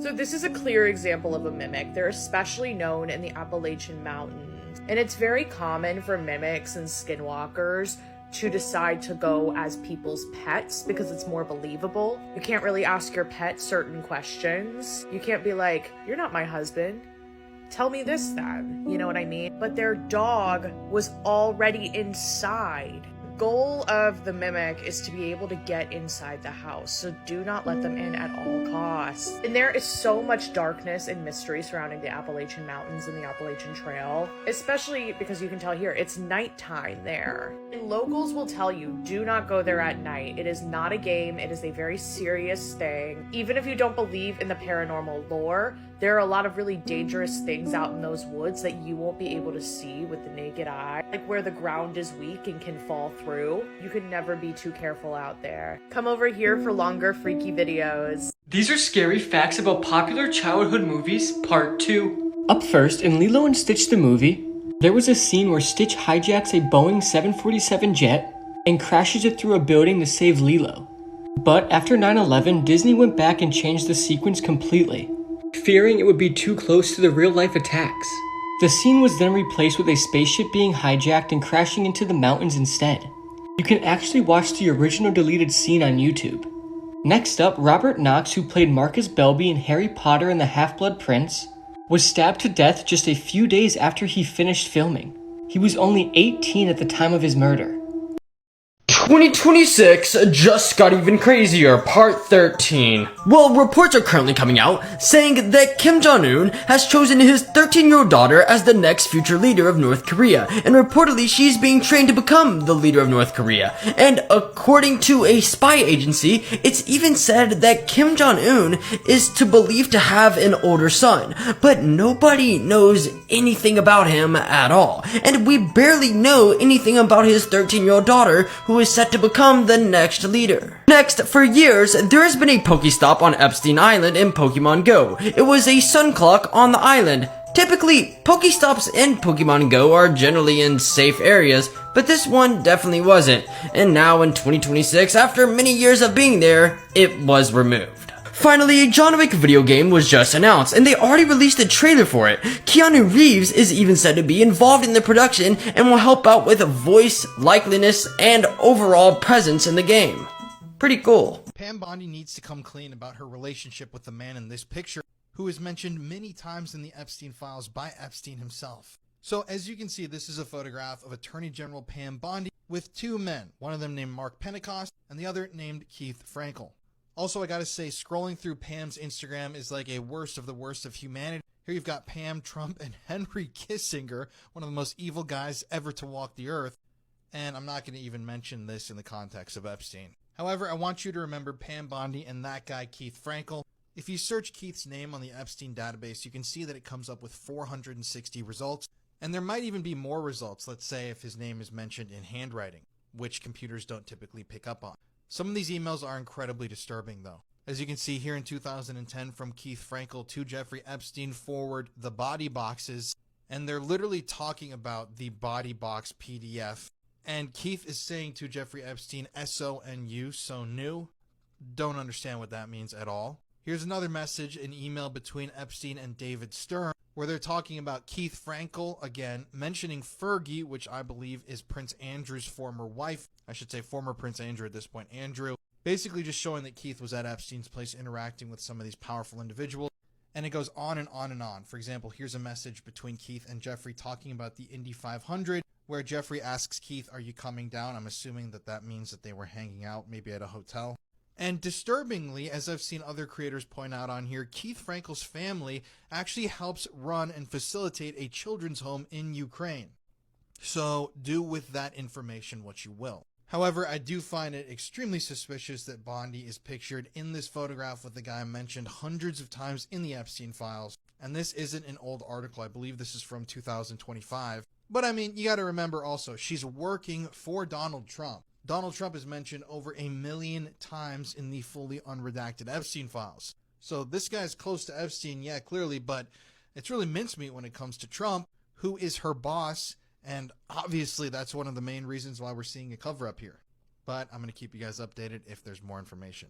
So this is a clear example of a mimic. They're especially known in the Appalachian Mountains. And it's very common for mimics and skinwalkers to decide to go as people's pets because it's more believable. You can't really ask your pet certain questions. You can't be like, "You're not my husband. Tell me this then." You know what I mean? But their dog was already inside. The goal of the mimic is to be able to get inside the house, so do not let them in at all costs. And there is so much darkness and mystery surrounding the Appalachian Mountains and the Appalachian Trail, especially because you can tell here, it's nighttime there. And locals will tell you, do not go there at night. It is not a game, it is a very serious thing. Even if you don't believe in the paranormal lore, there are a lot of really dangerous things out in those woods that you won't be able to see with the naked eye. Like where the ground is weak and can fall through. You can never be too careful out there. Come over here for longer freaky videos. These are scary facts about popular childhood movies, part 2. Up first, in Lilo and Stitch the movie, there was a scene where Stitch hijacks a Boeing 747 jet and crashes it through a building to save Lilo. But after 9/11, Disney went back and changed the sequence completely, fearing it would be too close to the real-life attacks. The scene was then replaced with a spaceship being hijacked and crashing into the mountains instead. You can actually watch the original deleted scene on YouTube. Next up, Robert Knox, who played Marcus Belby in Harry Potter and the Half-Blood Prince, was stabbed to death just a few days after he finished filming. He was only 18 at the time of his murder. 2026 just got even crazier, part 13. Well, reports are currently coming out saying that Kim Jong-un has chosen his 13-year-old daughter as the next future leader of North Korea, and reportedly she's being trained to become the leader of North Korea. And according to a spy agency, it's even said that Kim Jong-un is believed to have an older son, but nobody knows anything about him at all. And we barely know anything about his 13-year-old daughter, who is set to become the next leader. Next, for years, there has been a Pokestop on Epstein Island in Pokemon Go. It was a sun clock on the island. Typically, Pokestops in Pokemon Go are generally in safe areas, but this one definitely wasn't. And now in 2026, after many years of being there, it was removed. Finally, a John Wick video game was just announced, and they already released a trailer for it. Keanu Reeves is even said to be involved in the production and will help out with voice, likeliness, and overall presence in the game. Pretty cool. Pam Bondi needs to come clean about her relationship with the man in this picture, who is mentioned many times in the Epstein files by Epstein himself. So as you can see, this is a photograph of Attorney General Pam Bondi with two men, one of them named Mark Pentecost and the other named Keith Frankel. Also, I gotta say, scrolling through Pam's Instagram is like a worst of the worst of humanity. Here you've got Pam, Trump, and Henry Kissinger, one of the most evil guys ever to walk the earth. And I'm not gonna even mention this in the context of Epstein. However, I want you to remember Pam Bondi and that guy, Keith Frankel. If you search Keith's name on the Epstein database, you can see that it comes up with 460 results. And there might even be more results, let's say if his name is mentioned in handwriting, which computers don't typically pick up on. Some of these emails are incredibly disturbing, though. As you can see here in 2010, from Keith Frankel to Jeffrey Epstein, forward the body boxes, and they're literally talking about the body box PDF. And Keith is saying to Jeffrey Epstein, S-O-N-U, so new. Don't understand what that means at all. Here's another message, an email between Epstein and David Stern, where they're talking about Keith Frankel, again, mentioning Fergie, which I believe is Prince Andrew's former wife. I should say former Prince Andrew at this point, Andrew. Basically just showing that Keith was at Epstein's place interacting with some of these powerful individuals. And it goes on and on and on. For example, here's a message between Keith and Jeffrey talking about the Indy 500, where Jeffrey asks Keith, "Are you coming down?" I'm assuming that that means that they were hanging out, maybe at a hotel. And disturbingly, as I've seen other creators point out on here, Keith Frankel's family actually helps run and facilitate a children's home in Ukraine. So do with that information what you will. However, I do find it extremely suspicious that Bondi is pictured in this photograph with the guy mentioned hundreds of times in the Epstein files. And this isn't an old article. I believe this is from 2025. But I mean, you got to remember also, she's working for Donald Trump. Donald Trump is mentioned over 1 million times in the fully unredacted Epstein files. So this guy's close to Epstein, yeah, clearly, but it's really mincemeat when it comes to Trump, who is her boss, and obviously that's one of the main reasons why we're seeing a cover-up here. But I'm going to keep you guys updated if there's more information.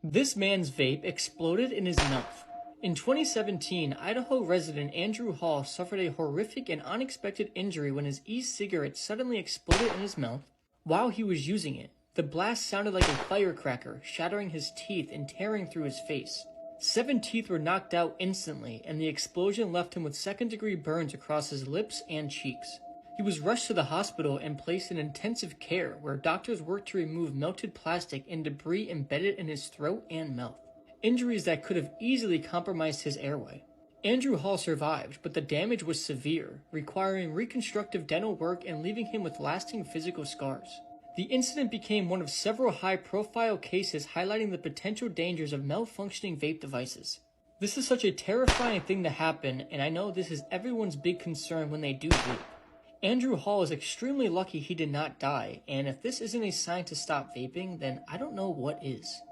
This man's vape exploded in his mouth. In 2017, Idaho resident Andrew Hall suffered a horrific and unexpected injury when his e-cigarette suddenly exploded in his mouth while he was using it. The blast sounded like a firecracker, shattering his teeth and tearing through his face. 7 teeth were knocked out instantly, and the explosion left him with second-degree burns across his lips and cheeks. He was rushed to the hospital and placed in intensive care, where doctors worked to remove melted plastic and debris embedded in his throat and mouth. Injuries that could have easily compromised his airway. Andrew Hall survived, but the damage was severe, requiring reconstructive dental work and leaving him with lasting physical scars. The incident became one of several high-profile cases highlighting the potential dangers of malfunctioning vape devices. This is such a terrifying thing to happen, and I know this is everyone's big concern when they do vape. Andrew Hall is extremely lucky he did not die, and if this isn't a sign to stop vaping, then I don't know what is.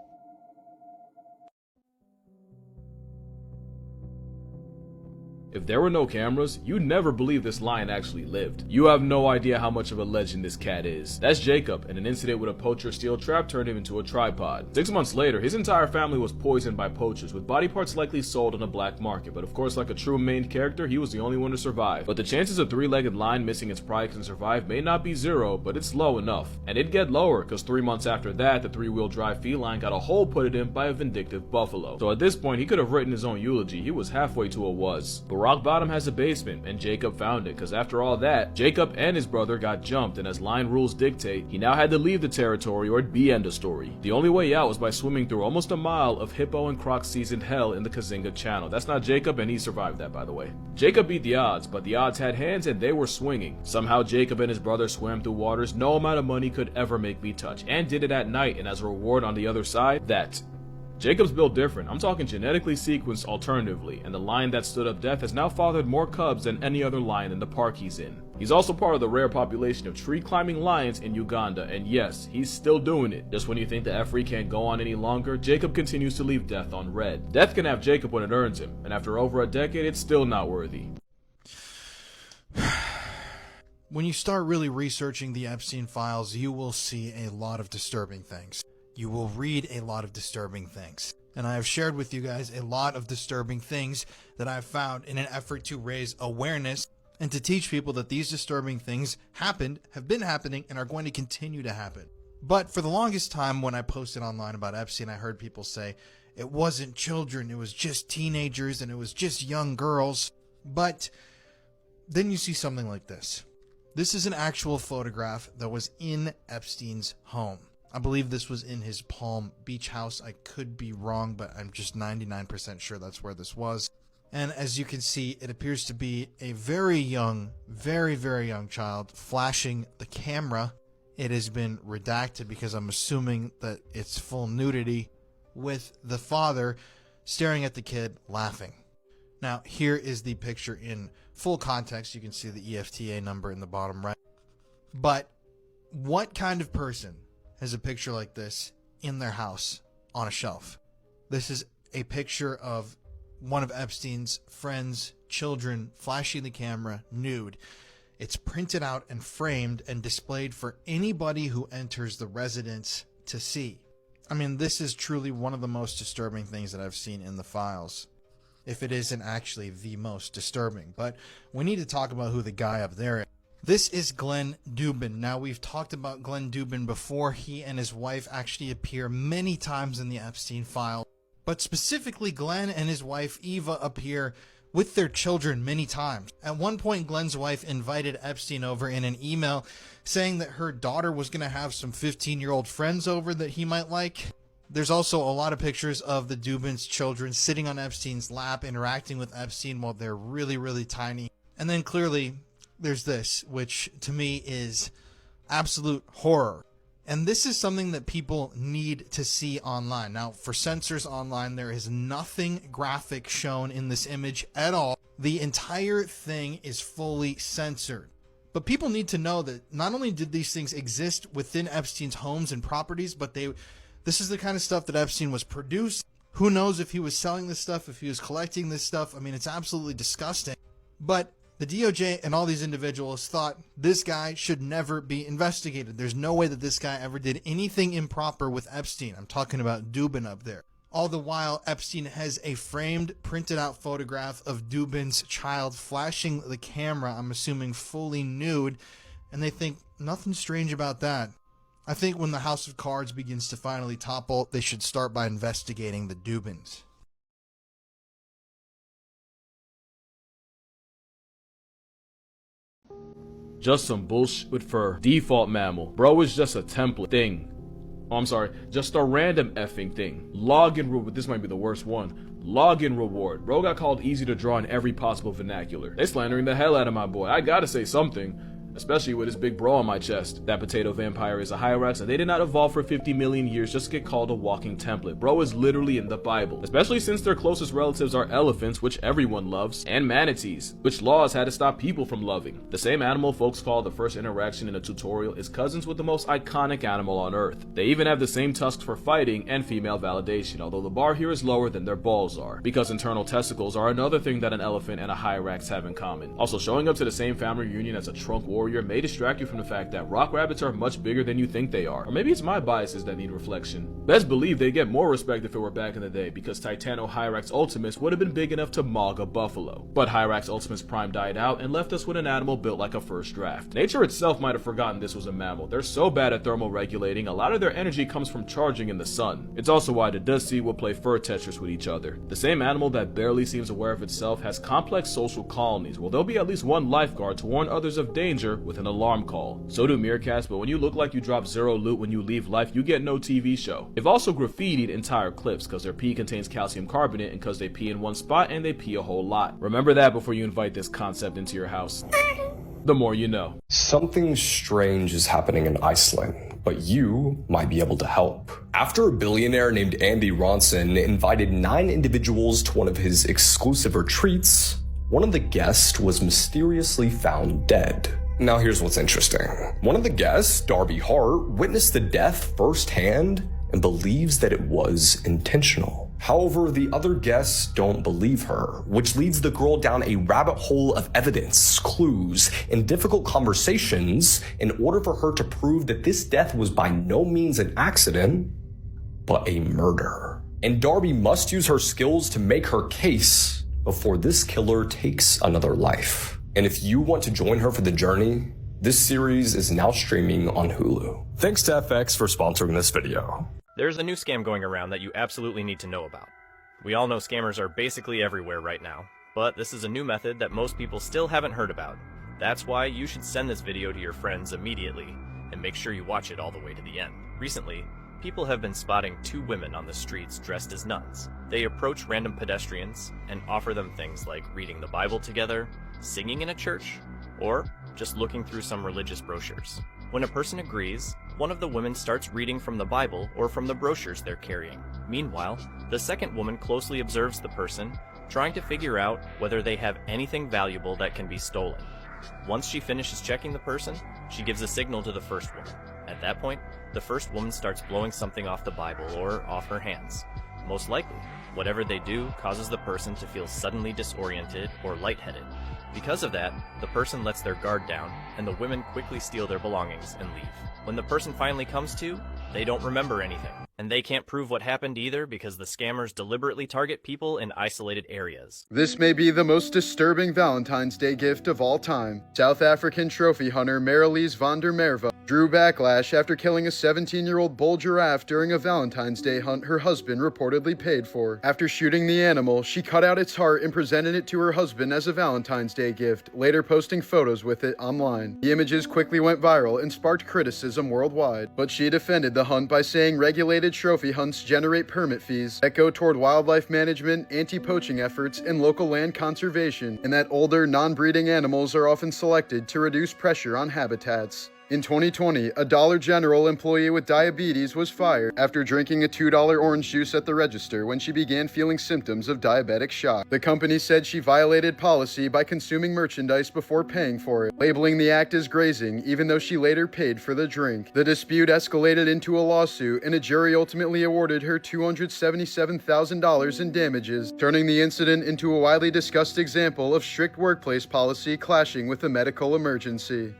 If there were no cameras, you'd never believe this lion actually lived. You have no idea how much of a legend this cat is. That's Jacob, and an incident with a poacher steel trap turned him into a tripod. 6 months later, his entire family was poisoned by poachers, with body parts likely sold on the black market, but of course, like a true main character, he was the only one to survive. But the chances of three-legged lion missing its pride and survive may not be zero, but it's low enough. And it'd get lower, because 3 months after that, the three-wheel drive feline got a hole put in him by a vindictive buffalo. So at this point, he could have written his own eulogy. He was halfway to a was. But Rock Bottom has a basement, and Jacob found it, because after all that, Jacob and his brother got jumped, and as line rules dictate, he now had to leave the territory or it'd be end of story. The only way out was by swimming through almost a mile of hippo and croc seasoned hell in the Kazinga Channel. That's not Jacob, and he survived that, by the way. Jacob beat the odds, but the odds had hands and they were swinging. Somehow Jacob and his brother swam through waters no amount of money could ever make me touch, and did it at night, and as a reward on the other side, that. Jacob's built different. I'm talking genetically sequenced alternatively, and the lion that stood up death has now fathered more cubs than any other lion in the park he's in. He's also part of the rare population of tree-climbing lions in Uganda, and yes, he's still doing it. Just when you think the Efree can't go on any longer, Jacob continues to leave death on red. Death can have Jacob when it earns him, and after over a decade, it's still not worthy. When you start really researching the Epstein files, you will see a lot of disturbing things. You will read a lot of disturbing things. And I have shared with you guys a lot of disturbing things that I've found in an effort to raise awareness and to teach people that these disturbing things happened, have been happening, and are going to continue to happen. But for the longest time when I posted online about Epstein, I heard people say, it wasn't children, it was just teenagers, and it was just young girls. But then you see something like this. This is an actual photograph that was in Epstein's home. I believe this was in his Palm Beach house. I could be wrong, but I'm just 99% sure that's where this was. And as you can see, it appears to be a very young, very, very young child flashing the camera. It has been redacted because I'm assuming that it's full nudity, with the father staring at the kid laughing. Now, here is the picture in full context. You can see the EFTA number in the bottom right. But what kind of person has a picture like this in their house on a shelf? This is a picture of one of Epstein's friends' children flashing the camera nude. It's printed out and framed and displayed for anybody who enters the residence to see. I mean, this is truly one of the most disturbing things that I've seen in the files, if it isn't actually the most disturbing. But we need to talk about who the guy up there is. This is Glenn Dubin. Now, we've talked about Glenn Dubin before. He and his wife actually appear many times in the Epstein file. But specifically, Glenn and his wife Eva appear with their children many times. At one point, Glenn's wife invited Epstein over in an email saying that her daughter was going to have some 15-year-old friends over that he might like. There's also a lot of pictures of the Dubin's children sitting on Epstein's lap, interacting with Epstein while they're really, really tiny. And then clearly, there's this, which to me is absolute horror. And this is something that people need to see online. Now, for censors online, there is nothing graphic shown in this image at all. The entire thing is fully censored. But people need to know that not only did these things exist within Epstein's homes and properties, but this is the kind of stuff that Epstein was producing. Who knows if he was selling this stuff, if he was collecting this stuff. I mean, it's absolutely disgusting. But the DOJ and all these individuals thought this guy should never be investigated. There's no way that this guy ever did anything improper with Epstein. I'm talking about Dubin up there. All the while, Epstein has a framed, printed out photograph of Dubin's child flashing the camera, I'm assuming fully nude, and they think nothing strange about that. I think when the House of Cards begins to finally topple, they should start by investigating the Dubins. Just some bullshit with fur. Default mammal. Bro is just a template thing. Oh, I'm sorry. Just a random effing thing. Login reward. This might be the worst one. Login reward. Bro got called easy to draw in every possible vernacular. They slandering the hell out of my boy. I gotta say something. Especially with his big bra on my chest. That potato vampire is a hyrax, and they did not evolve for 50 million years just to get called a walking template. Bro is literally in the Bible. Especially since their closest relatives are elephants, which everyone loves, and manatees, which laws had to stop people from loving. The same animal folks call the first interaction in a tutorial is cousins with the most iconic animal on earth. They even have the same tusks for fighting and female validation, although the bar here is lower than their balls are, because internal testicles are another thing that an elephant and a hyrax have in common. Also, showing up to the same family reunion as a trunk warrior may distract you from the fact that rock rabbits are much bigger than you think they are. Or maybe it's my biases that need reflection. Best believe they get more respect if it were back in the day, because Titano Hyrax Ultimates would have been big enough to mog a buffalo. But Hyrax Ultimates prime died out and left us with an animal built like a first draft. Nature itself might have forgotten this was a mammal. They're so bad at thermal regulating, a lot of their energy comes from charging in the sun. It's also why the Dusty will play fur Tetris with each other. The same animal that barely seems aware of itself has complex social colonies, where there'll be at least one lifeguard to warn others of danger with an alarm call. So do meerkats, but when you look like you drop zero loot when you leave life, you get no TV show. They've also graffitied entire clips because their pee contains calcium carbonate and because they pee in one spot and they pee a whole lot. Remember that before you invite this concept into your house. The more you know. Something strange is happening in Iceland, but you might be able to help. After a billionaire named Andy Ronson invited 9 individuals to one of his exclusive retreats, one of the guests was mysteriously found dead. Now here's what's interesting. One of the guests, Darby Hart, witnessed the death firsthand and believes that it was intentional. However, the other guests don't believe her, which leads the girl down a rabbit hole of evidence, clues, and difficult conversations in order for her to prove that this death was by no means an accident, but a murder. And Darby must use her skills to make her case before this killer takes another life. And if you want to join her for the journey, this series is now streaming on Hulu. Thanks to FX for sponsoring this video. There's a new scam going around that you absolutely need to know about. We all know scammers are basically everywhere right now, but this is a new method that most people still haven't heard about. That's why you should send this video to your friends immediately, and make sure you watch it all the way to the end. Recently, people have been spotting 2 women on the streets dressed as nuns. They approach random pedestrians and offer them things like reading the Bible together, singing in a church, or just looking through some religious brochures. When a person agrees, one of the women starts reading from the Bible or from the brochures they're carrying. Meanwhile, the second woman closely observes the person, trying to figure out whether they have anything valuable that can be stolen. Once she finishes checking the person, she gives a signal to the first woman. At that point, the first woman starts blowing something off the Bible or off her hands. Most likely, whatever they do causes the person to feel suddenly disoriented or lightheaded. Because of that, the person lets their guard down, and the women quickly steal their belongings and leave. When the person finally comes to, they don't remember anything. And they can't prove what happened either because the scammers deliberately target people in isolated areas. This may be the most disturbing Valentine's Day gift of all time. South African trophy hunter Marilies van der Merwe drew backlash after killing a 17-year-old bull giraffe during a Valentine's Day hunt her husband reportedly paid for. After shooting the animal, she cut out its heart and presented it to her husband as a Valentine's Day gift, later posting photos with it online. The images quickly went viral and sparked criticism worldwide, but she defended the hunt by saying regulated trophy hunts generate permit fees that go toward wildlife management, anti-poaching efforts, and local land conservation, and that older, non-breeding animals are often selected to reduce pressure on habitats. In 2020, a Dollar General employee with diabetes was fired after drinking a $2 orange juice at the register when she began feeling symptoms of diabetic shock. The company said she violated policy by consuming merchandise before paying for it, labeling the act as grazing even though she later paid for the drink. The dispute escalated into a lawsuit, and a jury ultimately awarded her $277,000 in damages, turning the incident into a widely discussed example of strict workplace policy clashing with a medical emergency.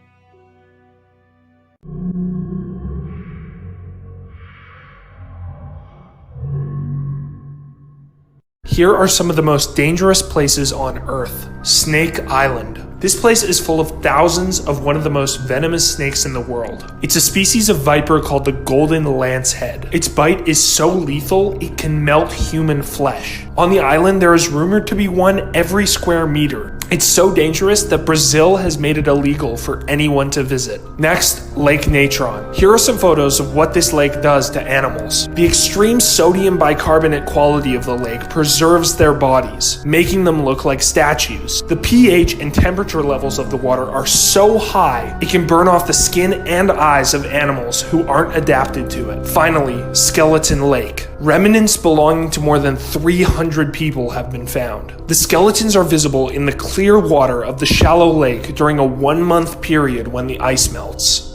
Here are some of the most dangerous places on Earth. Snake Island. This place is full of thousands of one of the most venomous snakes in the world. It's a species of viper called the golden lancehead. Its bite is so lethal, it can melt human flesh. On the island, there is rumored to be one every square meter. It's so dangerous that Brazil has made it illegal for anyone to visit. Next, Lake Natron. Here are some photos of what this lake does to animals. The extreme sodium bicarbonate quality of the lake preserves their bodies, making them look like statues. The pH and temperature levels of the water are so high, it can burn off the skin and eyes of animals who aren't adapted to it. Finally, Skeleton Lake. Remnants belonging to more than 300 people have been found. The skeletons are visible in the clear water of the shallow lake during a 1-month period when the ice melts.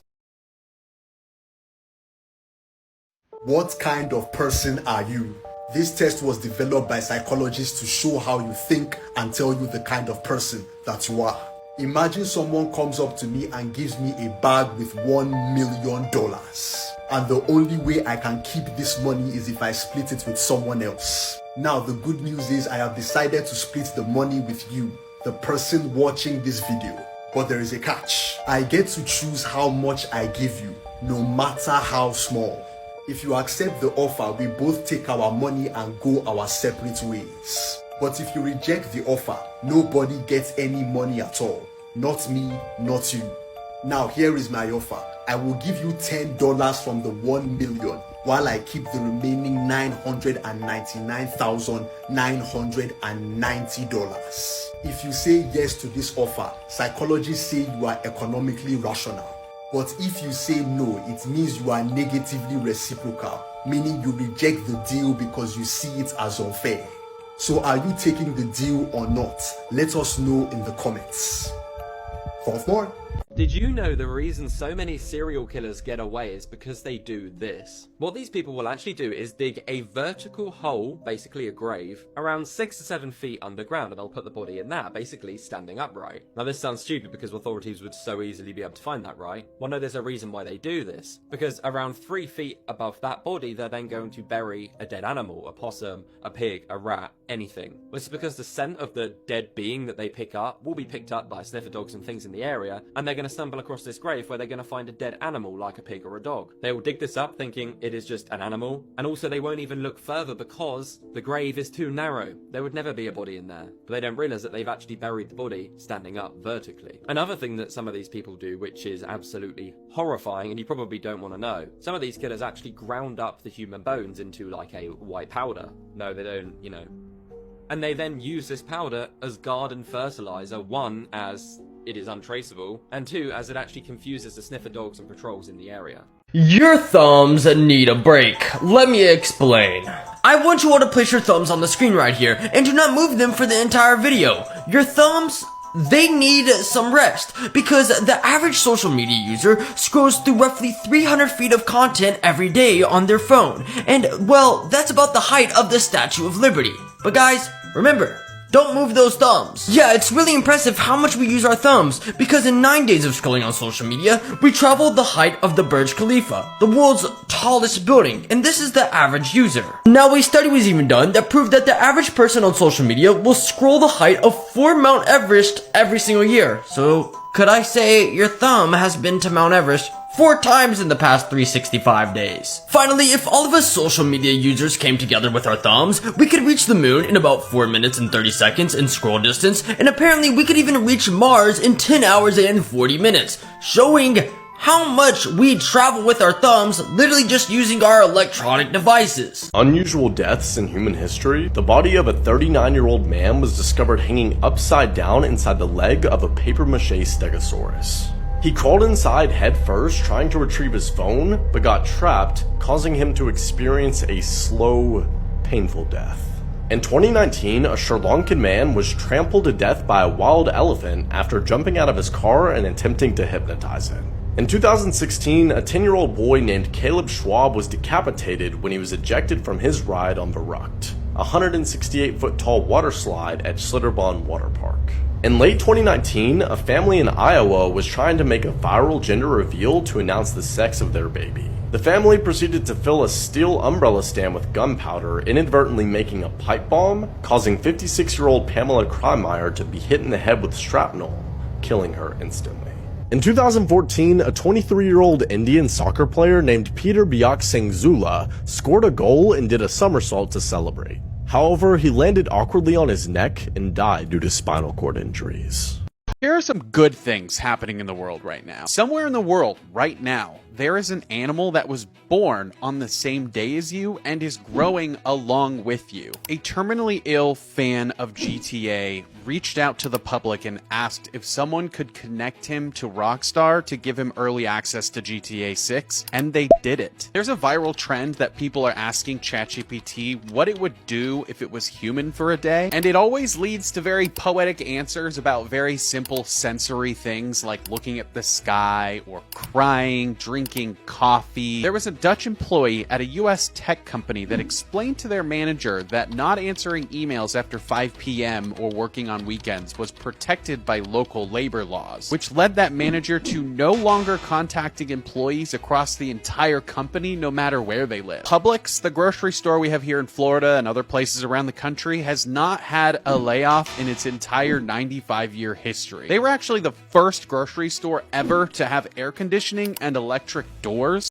What kind of person are you? This test was developed by psychologists to show how you think and tell you the kind of person that you are. Imagine someone comes up to me and gives me a bag with $1 million. And the only way I can keep this money is if I split it with someone else. Now, the good news is I have decided to split the money with you, the person watching this video. But there is a catch. I get to choose how much I give you, no matter how small. If you accept the offer, we both take our money and go our separate ways. But if you reject the offer, nobody gets any money at all. Not me, not you. Now here is my offer. I will give you $10 from the 1 million while I keep the remaining $999,990. If you say yes to this offer, psychologists say you are economically rational. But if you say no, it means you are negatively reciprocal, meaning you reject the deal because you see it as unfair. So are you taking the deal or not? Let us know in the comments. Fourth more. Did you know the reason so many serial killers get away is because they do this? What these people will actually do is dig a vertical hole, basically a grave, around 6 to 7 feet underground, and they'll put the body in that, basically standing upright. Now this sounds stupid because authorities would so easily be able to find that, right? Well no, there's a reason why they do this. Because around 3 feet above that body, they're then going to bury a dead animal, a possum, a pig, a rat, anything. This is because the scent of the dead being that they pick up will be picked up by sniffer dogs and things in the area, and they're going to stumble across this grave where they're going to find a dead animal like a pig or a dog. They will dig this up thinking it is just an animal, and also they won't even look further because the grave is too narrow. There would never be a body in there, but they don't realize that they've actually buried the body standing up vertically. Another thing that some of these people do, which is absolutely horrifying and you probably don't want to know, some of these killers actually ground up the human bones into like a white powder. No, they don't, you know. And they then use this powder as garden fertilizer, one, as it is untraceable, and two, as it actually confuses the sniffer dogs and patrols in the area. Your thumbs need a break. Let me explain. I want you all to place your thumbs on the screen right here, and do not move them for the entire video. Your thumbs, they need some rest, because the average social media user scrolls through roughly 300 feet of content every day on their phone, and, well, that's about the height of the Statue of Liberty. But guys, remember, don't move those thumbs. Yeah, it's really impressive how much we use our thumbs, because in 9 days of scrolling on social media, we traveled the height of the Burj Khalifa, the world's tallest building, and this is the average user. Now, a study was even done that proved that the average person on social media will scroll the height of 4 Mount Everest every single year. So, could I say your thumb has been to Mount Everest 4 times in the past 365 days. Finally, if all of us social media users came together with our thumbs, we could reach the moon in about 4 minutes and 30 seconds in scroll distance, and apparently we could even reach Mars in 10 hours and 40 minutes, showing how much we travel with our thumbs literally just using our electronic devices. Unusual deaths in human history. The body of a 39-year-old man was discovered hanging upside down inside the leg of a papier-mâché stegosaurus. He crawled inside head first, trying to retrieve his phone, but got trapped, causing him to experience a slow, painful death. In 2019, a Sri Lankan man was trampled to death by a wild elephant after jumping out of his car and attempting to hypnotize it. In 2016, a 10-year-old boy named Caleb Schwab was decapitated when he was ejected from his ride on Verrucht, a 168-foot tall water slide at Schlitterbahn Water Park. In late 2019, a family in Iowa was trying to make a viral gender reveal to announce the sex of their baby. The family proceeded to fill a steel umbrella stand with gunpowder, inadvertently making a pipe bomb, causing 56-year-old Pamela Kremeyer to be hit in the head with shrapnel, killing her instantly. In 2014, a 23-year-old Indian soccer player named Peter Biak Singh Zula scored a goal and did a somersault to celebrate. However, he landed awkwardly on his neck and died due to spinal cord injuries. Here are some good things happening in the world right now. Somewhere in the world right now, there is an animal that was born on the same day as you and is growing along with you. A terminally ill fan of GTA reached out to the public and asked if someone could connect him to Rockstar to give him early access to GTA 6, and they did it. There's a viral trend that people are asking ChatGPT what it would do if it was human for a day, and it always leads to very poetic answers about very simple sensory things like looking at the sky or crying, drinking coffee. There was a Dutch employee at a US tech company that explained to their manager that not answering emails after 5 p.m. or working on weekends was protected by local labor laws, which led that manager to no longer contacting employees across the entire company no matter where they live. Publix, the grocery store we have here in Florida and other places around the country, has not had a layoff in its entire 95-year history. They were actually the first grocery store ever to have air conditioning and electric doors.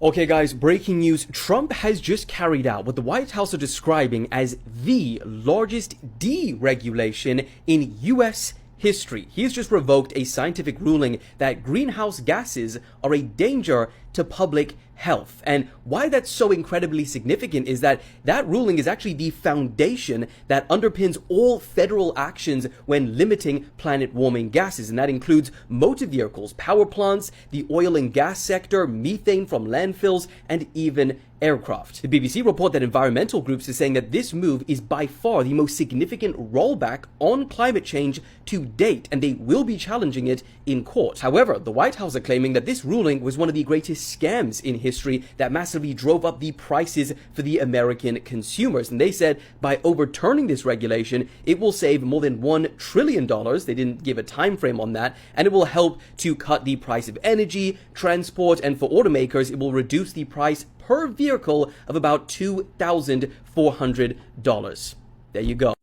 Okay guys, breaking news. Trump has just carried out what the White House are describing as the largest deregulation in US history. He's just revoked a scientific ruling that greenhouse gases are a danger to public health. And why that's so incredibly significant is that that ruling is actually the foundation that underpins all federal actions when limiting planet warming gases. And that includes motor vehicles, power plants, the oil and gas sector, methane from landfills, and even aircraft. The BBC report that environmental groups are saying that this move is by far the most significant rollback on climate change to date, and they will be challenging it in court. However, the White House are claiming that this ruling was one of the greatest scams in history that massively drove up the prices for the American consumers. And they said by overturning this regulation, it will save more than $1 trillion. They didn't give a time frame on that, and it will help to cut the price of energy, transport, and for automakers, it will reduce the price per vehicle of about $2,400. There you go.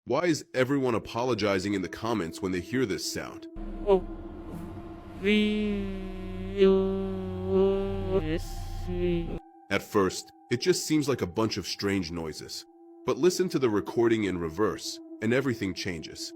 Why is everyone apologizing in the comments when they hear this sound? At first, it just seems like a bunch of strange noises. But listen to the recording in reverse, and everything changes.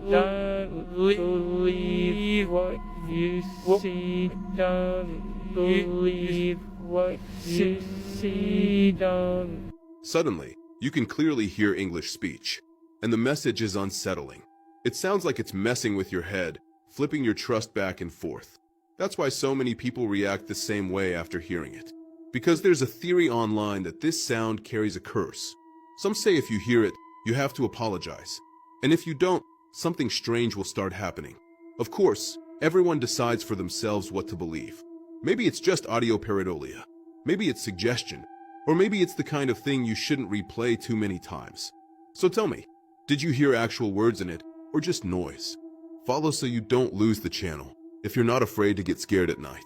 Don't believe what you see, don't believe what you see, don't. Suddenly, you can clearly hear English speech, and the message is unsettling. It sounds like it's messing with your head, flipping your trust back and forth. That's why so many people react the same way after hearing it. Because there's a theory online that this sound carries a curse. Some say if you hear it, you have to apologize. And if you don't, something strange will start happening. Of course, everyone decides for themselves what to believe. Maybe it's just audio pareidolia. Maybe it's suggestion. Or maybe it's the kind of thing you shouldn't replay too many times. So tell me, did you hear actual words in it, or just noise? Follow so you don't lose the channel, if you're not afraid to get scared at night.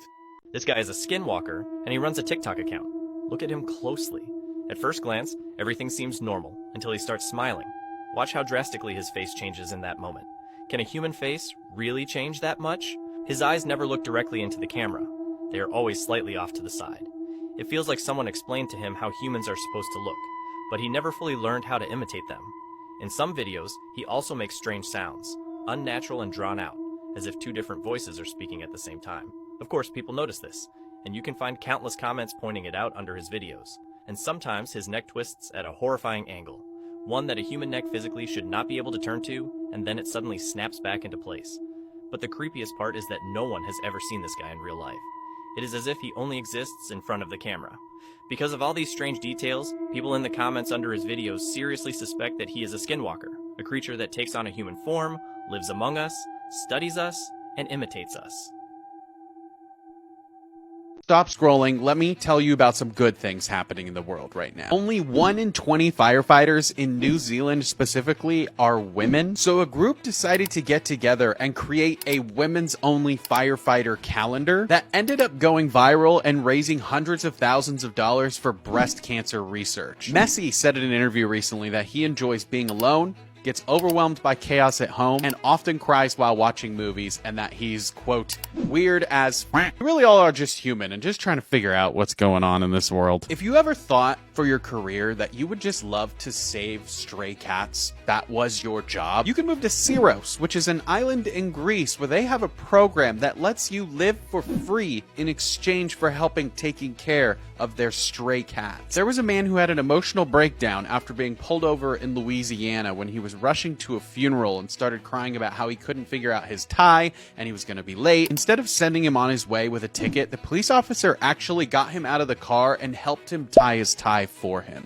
This guy is a Skinwalker, and he runs a TikTok account. Look at him closely. At first glance, everything seems normal, until he starts smiling. Watch how drastically his face changes in that moment. Can a human face really change that much? His eyes never look directly into the camera. They are always slightly off to the side. It feels like someone explained to him how humans are supposed to look, but he never fully learned how to imitate them. In some videos, he also makes strange sounds, unnatural and drawn out, as if two different voices are speaking at the same time. Of course, people notice this, and you can find countless comments pointing it out under his videos. And sometimes his neck twists at a horrifying angle, one that a human neck physically should not be able to turn to, and then it suddenly snaps back into place. But the creepiest part is that no one has ever seen this guy in real life. It is as if he only exists in front of the camera. Because of all these strange details, people in the comments under his videos seriously suspect that he is a Skinwalker, a creature that takes on a human form, lives among us, studies us, and imitates us. Stop scrolling. Let me tell you about some good things happening in the world right now. Only 1 in 20 firefighters in New Zealand specifically are women. So a group decided to get together and create a women's only firefighter calendar that ended up going viral and raising hundreds of thousands of dollars for breast cancer research. Messi said in an interview recently that he enjoys being alone, gets overwhelmed by chaos at home, and often cries while watching movies, and that he's, quote, weird as f. We really all are just human and just trying to figure out what's going on in this world. If you ever thought for your career that you would just love to save stray cats, that was your job, you can move to Syros, which is an island in Greece where they have a program that lets you live for free in exchange for helping taking care of their stray cats. There was a man who had an emotional breakdown after being pulled over in Louisiana when he was rushing to a funeral and started crying about how he couldn't figure out his tie and he was going to be late. Instead of sending him on his way with a ticket, the police officer actually got him out of the car and helped him tie his tie for him.